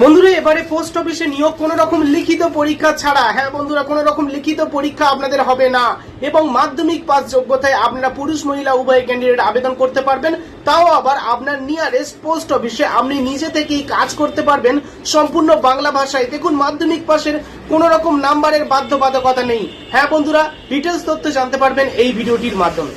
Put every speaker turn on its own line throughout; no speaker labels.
বন্ধুরা এবারে পোস্ট অফিসে নিয়োগ কোনো রকম লিখিত পরীক্ষা ছাড়া, হ্যাঁ বন্ধুরা, কোনো রকম লিখিত পরীক্ষা আপনাদের হবে না এবং মাধ্যমিক পাস যোগ্যতায় আপনারা পুরুষ মহিলা উভয় ক্যান্ডিডেট আবেদন করতে পারবেন। তাও আবার আপনার নিয়ারেস্ট পোস্ট অফিসে আপনি নিজে থেকেই কাজ করতে পারবেন সম্পূর্ণ বাংলা ভাষায়। দেখুন, মাধ্যমিক পাসের কোনো রকম নাম্বারের বাধ্যবাধকতা নেই। হ্যাঁ বন্ধুরা, ডিটেলস তথ্য জানতে পারবেন এই ভিডিওটির মাধ্যমে।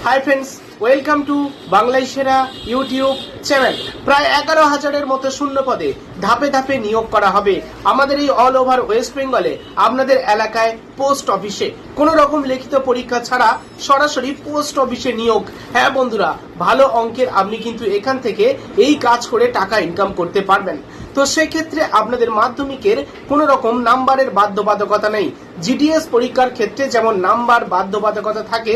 হাই ফ্রেন্ডস, ওয়েলকাম টু বাংলায় সেরা ইউটিউব চ্যানেল। প্রায় 11,000-এর মতো শূন্য পদে ধাপে ধাপে নিয়োগ করা হবে আমাদের এই অল ওভার ওয়েস্ট বেঙ্গলে আপনাদের এলাকায় পোস্ট অফিসে। কোনো রকম লিখিত পরীক্ষা ছাড়া সরাসরি পোস্ট অফিসে নিয়োগ। হ্যাঁ বন্ধুরা, ভালো অঙ্কের আপনি কিন্তু এখান থেকে এই কাজ করে টাকা ইনকাম করতে পারবেন। তো সেক্ষেত্রে আপনাদের মাধ্যমিকের কোনো রকম নাম্বারের বাধ্যবাধকতা নেই। জিডিএস পরীক্ষার ক্ষেত্রে যেমন নাম্বার বাধ্যবাধকতা থাকে,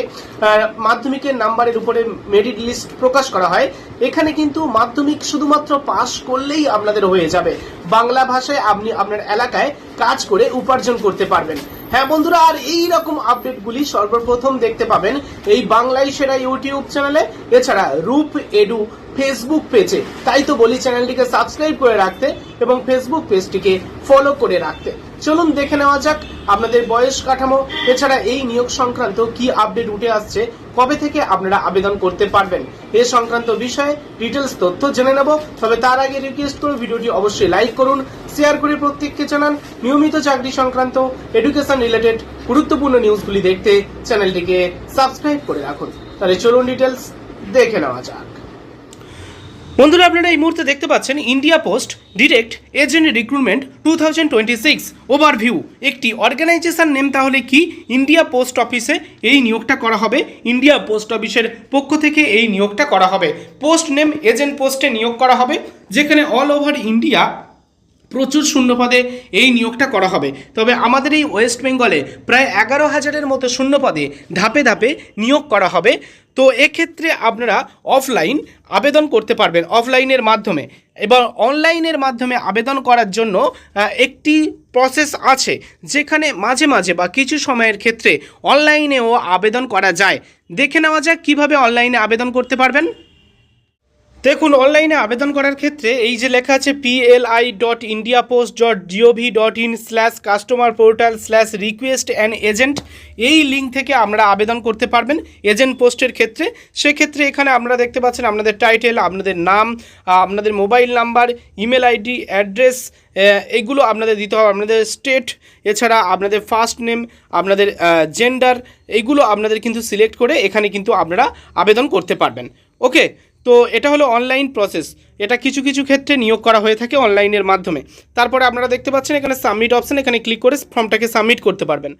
মাধ্যমিকের নাম্বারের উপরে মেরিট লিস্ট প্রকাশ করা হয়, এখানে কিন্তু মাধ্যমিক শুধুমাত্র পাস করলেই আপনাদের হয়ে যাবে। বাংলা ভাষায় আপনি আপনার এলাকায় কাজ করে উপার্জন করতে পারবেন। হ্যাঁ বন্ধুরা, আর এই রকম আপডেটগুলি সর্বপ্রথম দেখতে পাবেন এই বাংলায় সেরা ইউটিউব চ্যানেলে, এছাড়া রূপ এডু ফেসবুক পেজে। তাই তো বলি চ্যানেলটিকে সাবস্ক্রাইব করে রাখতে এবং ফেসবুক পেজটিকে ফলো করে রাখতে। চলুন দেখে নেওয়া যাক আপনাদের বয়স কাঠামো, এছাড়া এই নিয়োগ সংক্রান্ত কি আপডেট উঠে আসছে, কবে থেকে আপনারা আবেদন করতে পারবেন এ সংক্রান্ত বিষয়ে ডিটেলস তথ্য জেনে নেব। তবে তার আগে রিকোয়েস্ট করব ভিডিওটি অবশ্যই লাইক করুন, শেয়ার করে প্রত্যেককে জানান। নিয়মিত চাকরি সংক্রান্ত এডুকেশন রিলেটেড গুরুত্বপূর্ণ নিউজগুলি দেখতে চ্যানেলটিকে সাবস্ক্রাইব করে রাখুন। তাহলে চলুন ডিটেলস দেখে নেওয়া যাক। বন্ধুরা, আপনারা এই মুহূর্তে দেখতে পাচ্ছেন India post direct agent recruitment 2026 overview. একটি অর্গানাইজেশন নেম তাহলে কি? ইন্ডিয়া পোস্ট অফিসে এই নিয়োগটা করা হবে। ইন্ডিয়া পোস্ট অফিসের পক্ষ থেকে এই নিয়োগটা করা হবে। পোস্ট নেম এজেন্ট পোস্টে নিয়োগ করা হবে, যেখানে অল ওভার ইন্ডিয়া প্রচুর শূন্যপদে এই নিয়োগটা করা হবে। তবে আমাদের এই ওয়েস্ট বেঙ্গলে প্রায় 11,000-এর মতো শূন্যপদে ধাপে ধাপে নিয়োগ করা হবে। তো এক্ষেত্রে আপনারা অফলাইন আবেদন করতে পারবেন অফলাইনের মাধ্যমে, এবার অনলাইনের মাধ্যমে আবেদন করার জন্য একটি প্রসেস আছে, যেখানে মাঝে মাঝে বা কিছু সময়ের ক্ষেত্রে অনলাইনেও আবেদন করা যায়। দেখে নেওয়া যাক কীভাবে অনলাইনে আবেদন করতে পারবেন। দেখুন, অনলাইনে আবেদন করার ক্ষেত্রে এই যে লেখা আছে pli.indiapost.gov.in/customer portal/request an agent, এই লিঙ্ক থেকে আমরা আবেদন করতে পারবেন এজেন্ট পোস্টের ক্ষেত্রে। সেক্ষেত্রে এখানে আপনারা দেখতে পাচ্ছেন আপনাদের টাইটেল, আপনাদের নাম, আপনাদের mobile number, email ID, address, এগুলো আপনাদের দিতে হবে, আপনাদের স্টেট, এছাড়া আপনাদের ফার্স্ট নেম, আপনাদের জেন্ডার, এইগুলো আপনাদের কিন্তু সিলেক্ট করে এখানে কিন্তু আপনারা আবেদন করতে পারবেন। ওকে, তো এটা হলো অনলাইন প্রসেস। এটা কিছু কিছু ক্ষেত্রে নিয়োগ করা হয়ে থাকে অনলাইনের মাধ্যমে। তারপরে আপনারা দেখতে পাচ্ছেন এখানে সাবমিট অপশন, এখানে ক্লিক করে ফর্মটাকে সাবমিট করতে পারবেন।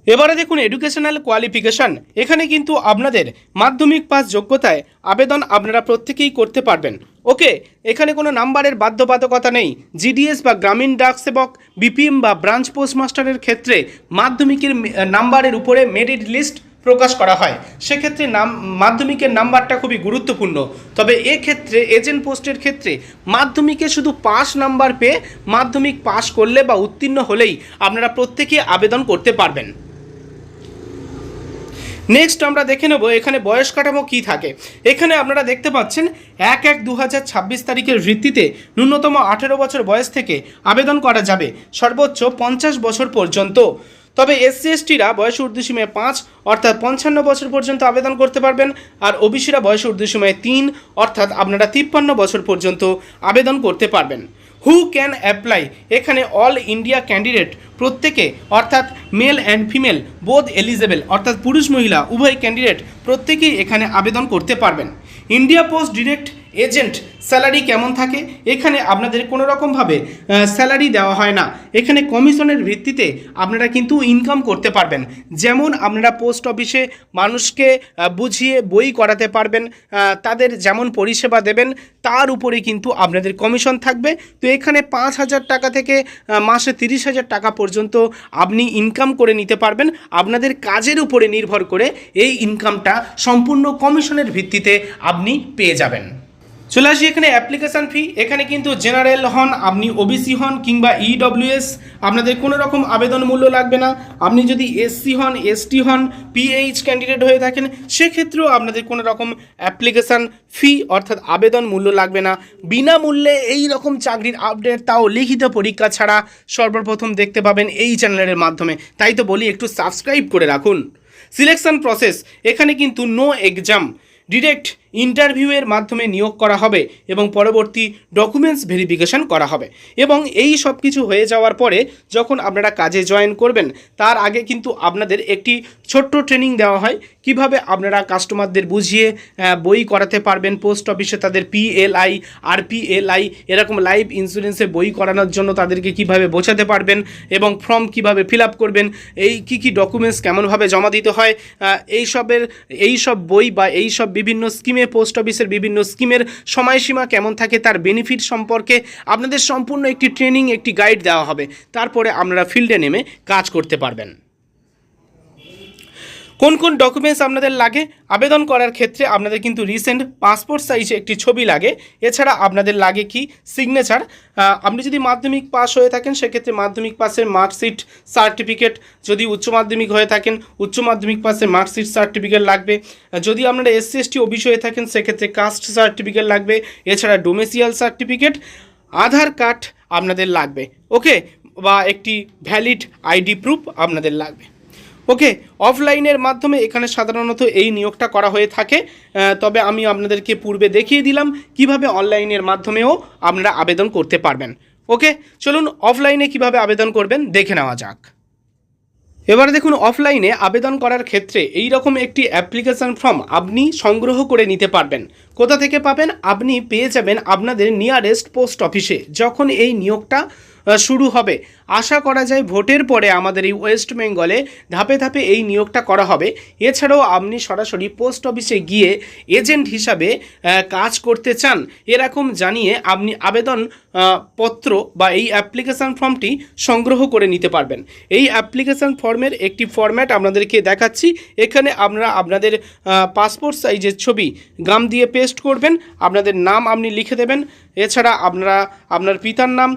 এবারে দেখুন এডুকেশনাল কোয়ালিফিকেশান, এখানে কিন্তু আপনাদের মাধ্যমিক পাস যোগ্যতায় আবেদন আপনারা প্রত্যেকেই করতে পারবেন। ওকে, এখানে কোনো নাম্বারের বাধ্যবাধকতা নেই। জিডিএস বা গ্রামীণ ডাক সেবক, বিপিএম বা ব্রাঞ্চ পোস্টমাস্টারের ক্ষেত্রে মাধ্যমিকের নাম্বারের উপরে মেরিট লিস্ট প্রকাশ করা হয়। সেক্ষেত্রে মাধ্যমিকের নাম্বারটা খুবই গুরুত্বপূর্ণ। তবে এক্ষেত্রে এজেন্ট পোস্টের ক্ষেত্রে মাধ্যমিকে শুধু পাস নাম্বার পেয়ে মাধ্যমিক পাস করলে বা উত্তীর্ণ হলেই আপনারা প্রত্যেকে আবেদন করতে পারবেন। নেক্সট আমরা দেখে নেব এখানে বয়স কাঠামো কী থাকে। এখানে আপনারা দেখতে পাচ্ছেন 1/1/2026 তারিখের ভিত্তিতে ন্যূনতম 18 বছর বয়স থেকে আবেদন করা যাবে, সর্বোচ্চ 50 বছর পর্যন্ত। তবে এসসি এসটিরা বয়স ঊর্ধ্বসীমায় 5 অর্থাৎ 55 বছর পর্যন্ত আবেদন করতে পারবেন, আর ওবিসিরা বয়স ঊর্ধ্বসীমায় 3 অর্থাৎ আপনারা 53 বছর পর্যন্ত আবেদন করতে পারবেন। হু ক্যান অ্যাপ্লাই, এখানে অল ইন্ডিয়া ক্যান্ডিডেট প্রত্যেকে অর্থাৎ male and female both eligible, অর্থাৎ পুরুষ মহিলা উভয় ক্যান্ডিডেট প্রত্যেকেই এখানে আবেদন করতে পারবেন। India post direct agent salary কেমন থাকে? এখানে আপনাদের কোনো রকমভাবে স্যালারি দেওয়া হয় না। এখানে কমিশনের ভিত্তিতে আপনারা কিন্তু ইনকাম করতে পারবেন। যেমন আপনারা পোস্ট অফিসে মানুষকে বুঝিয়ে বই করাতে পারবেন, তাদের যেমন পরিষেবা দেবেন তার উপরে কিন্তু আপনাদের কমিশন থাকবে। তো এখানে 5,000 টাকা থেকে মাসে 30,000 টাকা পর্যন্ত আপনি ইনকাম করে নিতে পারবেন। আপনাদের কাজের উপরে নির্ভর করে এই ইনকামটা সম্পূর্ণ কমিশনের ভিত্তিতে আপনি পেয়ে যাবেন। চলে আসি এখানে অ্যাপ্লিকেশান ফি। এখানে কিন্তু জেনারেল হন, আপনি ওবিসি হন কিংবা ইডব্লিউএস, আপনাদের কোনো রকম আবেদন মূল্য লাগবে না। আপনি যদি এসসি হন, এসটি হন, পিএইচ ক্যান্ডিডেট হয়ে থাকেন, সেক্ষেত্রেও আপনাদের কোনো রকম অ্যাপ্লিকেশান ফি অর্থাৎ আবেদন মূল্য লাগবে না। বিনামূল্যে এই রকম চাকরির আপডেট, তাও লিখিত পরীক্ষা ছাড়া সর্বপ্রথম দেখতে পাবেন এই চ্যানেলের মাধ্যমে। তাই তো বলি একটু সাবস্ক্রাইব করে রাখুন। সিলেকশন প্রসেস, এখানে কিন্তু নো এক্সাম, ডিরেক্ট ইন্টারভিউয়ের মাধ্যমে নিয়োগ করা হবে এবং পরবর্তী ডকুমেন্টস ভেরিফিকেশন করা হবে। এবং এই সব কিছু হয়ে যাওয়ার পরে যখন আপনারা কাজে জয়েন করবেন, তার আগে কিন্তু আপনাদের একটি ছোট্ট ট্রেনিং দেওয়া হয় কিভাবে আপনারা কাস্টমারদের বুঝিয়ে বই করাতে পারবেন। পোস্ট অফিসে তাদের পিএলআই, আরপিএলআই এরকম লাইফ ইন্স্যুরেন্সে বই করানোর জন্য তাদেরকে কিভাবে বোঝাতে পারবেন এবং ফর্ম কিভাবে ফিল আপ করবেন, এই কী ডকুমেন্টস কেমনভাবে জমা দিতে হয়, এই সব বই বা এই সব বিভিন্ন স্কিমে, পোস্ট অফিসের বিভিন্ন স্কিমের সময়সীমা কেমন থাকে, তার বেনিফিট সম্পর্কে আপনাদের সম্পূর্ণ একটি ট্রেনিং, একটি গাইড দেওয়া হবে। তারপরে আপনারা ফিল্ডে নেমে কাজ করতে পারবেন। কোন কোন ডকুমেন্টস আপনাদের লাগে আবেদন করার ক্ষেত্রে? আপনাদের কিন্তু রিসেন্ট পাসপোর্ট সাইজে একটি ছবি লাগে। এছাড়া আপনাদের লাগে কি সিগনেচার। আপনি যদি মাধ্যমিক পাস হয়ে থাকেন সেক্ষেত্রে মাধ্যমিক পাসের মার্কশিট সার্টিফিকেট, যদি উচ্চ মাধ্যমিক হয়ে থাকেন উচ্চ মাধ্যমিক পাসের মার্কশিট সার্টিফিকেট লাগবে। যদি আপনারা এসসি এসটি ওবিসি হয়ে থাকেন সেক্ষেত্রে কাস্ট সার্টিফিকেট লাগবে। এছাড়া ডোমেসিয়াল সার্টিফিকেট, আধার কার্ড আপনাদের লাগবে, ওকে, বা একটি ভ্যালিড আইডি প্রুফ আপনাদের লাগবে, ওকে। অফলাইনের মাধ্যমে এখানে সাধারণত এই নিয়োগটা করা হয়ে থাকে, তবে আমি আপনাদেরকে পূর্বে দেখিয়ে দিলাম কিভাবে অনলাইনের মাধ্যমেও আপনারা আবেদন করতে পারবেন, ওকে। চলুন অফলাইনে কিভাবে আবেদন করবেন দেখে নেওয়া যাক। এবারে দেখুন, অফলাইনে আবেদন করার ক্ষেত্রে এই রকম একটি অ্যাপ্লিকেশান ফর্ম আপনি সংগ্রহ করে নিতে পারবেন। কোথা থেকে পাবেন? আপনি পেয়ে যাবেন আপনাদের নিয়ারেস্ট পোস্ট অফিসে। যখন এই নিয়োগটা শুরু হবে, আশা করা যায় ভোটের পরে আমাদের এই ওয়েস্ট বেঙ্গলে ধাপে ধাপে এই নিয়োগটা করা হবে। এছাড়াও আপনি সরাসরি পোস্ট অফিসে গিয়ে এজেন্ট হিসাবে কাজ করতে চান, এরকম জানিয়ে আপনি আবেদন পত্র বা এই অ্যাপ্লিকেশান ফর্মটি সংগ্রহ করে নিতে পারবেন। এই অ্যাপ্লিকেশান ফর্মের একটি ফরম্যাট আপনাদেরকে দেখাচ্ছি। এখানে আপনারা আপনাদের পাসপোর্ট সাইজের ছবি গাম দিয়ে পেস্ট করবেন, আপনাদের নাম আপনি লিখে দেবেন। এছাড়া আপনারা আপনার পিতার নাম,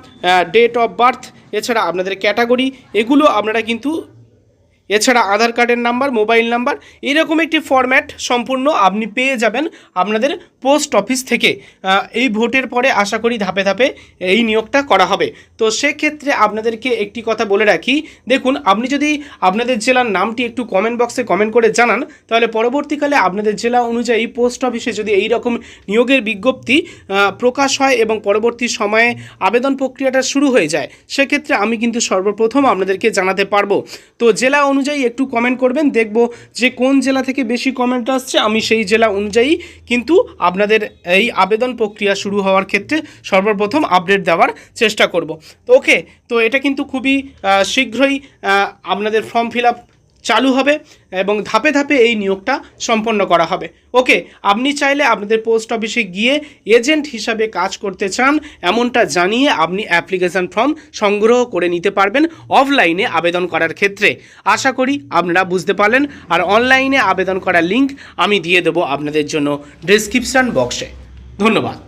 ডেট অফ বার্থ, এছাড়া আপনাদের ক্যাটাগরি, এগুলো আপনারা কিন্তু, এছাড়া আধার কার্ডের নাম্বার, মোবাইল নাম্বার, এরকম একটি ফরম্যাট সম্পূর্ণ আপনি পেয়ে যাবেন আপনাদের পোস্ট অফিস থেকে। এই ভোটের পরে আশা করি ধাপে ধাপে এই নিয়োগটা করা হবে। তো সেক্ষেত্রে আপনাদেরকে একটি কথা বলে রাখি, দেখুন, আপনি যদি আপনাদের জেলার নামটি একটু কমেন্ট বক্সে কমেন্ট করে জানান, তাহলে পরবর্তীকালে আপনাদের জেলা অনুযায়ী পোস্ট অফিসে যদি এই রকম নিয়োগের বিজ্ঞপ্তি প্রকাশ হয় এবং পরবর্তী সময়ে আবেদন প্রক্রিয়াটা শুরু হয়ে যায়, সেক্ষেত্রে আমি কিন্তু সর্বপ্রথম আপনাদেরকে জানাতে পারবো। তো জেলা অনুযায়ী একটু কমেন্ট করবেন, দেখব যে কোন জেলা থেকে বেশি কমেন্ট আসছে, আমি সেই জেলা অনুযায়ী কিন্তু আপনাদের এই আবেদন প্রক্রিয়া শুরু হওয়ার ক্ষেত্রে সর্বপ্রথম আপডেট দেওয়ার চেষ্টা করব। তো ওকে, তো এটা কিন্তু খুবই শীঘ্রই আপনাদের ফর্ম ফিল আপ চালু হবে এবং ধাপে ধাপে এই নিয়োগটা সম্পন্ন করা হবে, ওকে। আপনি চাইলে আপনাদের পোস্ট অফিসে গিয়ে এজেন্ট হিসাবে কাজ করতে চান এমনটা জানিয়ে আপনি অ্যাপ্লিকেশান ফর্ম সংগ্রহ করে নিতে পারবেন অফলাইনে আবেদন করার ক্ষেত্রে। আশা করি আপনারা বুঝতে পারলেন। আর অনলাইনে আবেদন করার লিঙ্ক আমি দিয়ে দেবো আপনাদের জন্য ডেসক্রিপশান বক্সে। ধন্যবাদ।